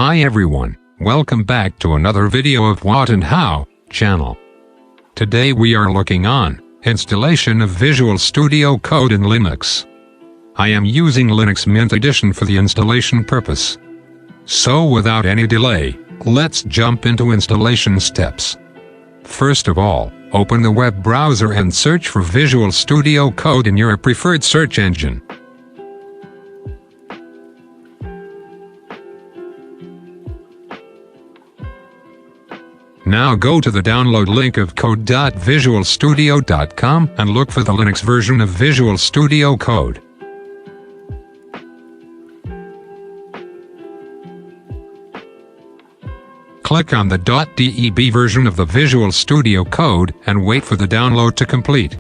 Hi everyone, welcome back to another video of What and How channel. Today we are looking on installation of Visual Studio Code in Linux. I am using Linux Mint Edition for the installation purpose. So without any delay, let's jump into installation steps. First of all, open the web browser and search for Visual Studio Code in your preferred search engine. Now go to the download link of code.visualstudio.com and look for the Linux version of Visual Studio Code. Click on the .deb version of the Visual Studio Code and wait for the download to complete.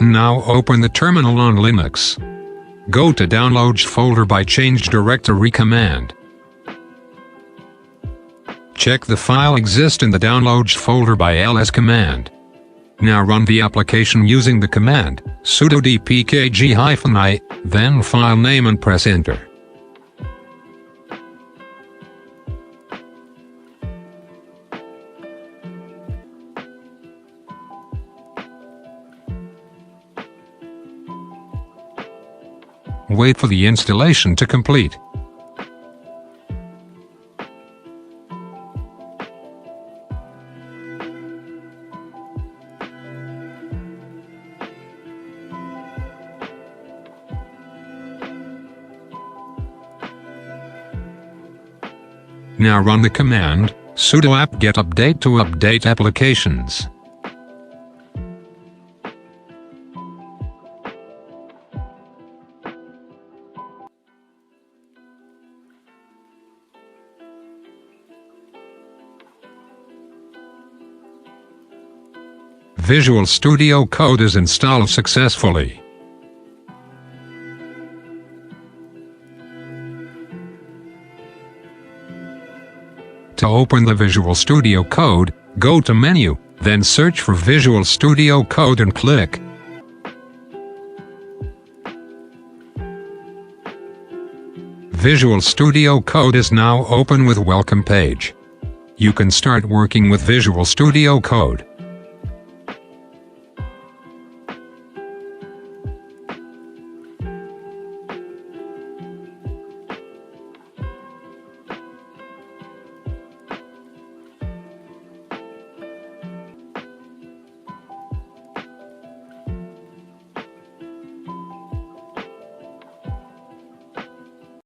Now open the terminal on Linux. Go to Downloads folder by Change Directory command. Check the file exists in the Downloads folder by ls command. Now run the application using the command sudo dpkg-i, then file name and press enter. Wait for the installation to complete. Now run the command sudo apt-get update to update applications. Visual Studio Code is installed successfully. To open the Visual Studio Code, go to Menu, then search for Visual Studio Code and click. Visual Studio Code is now open with Welcome page. You can start working with Visual Studio Code.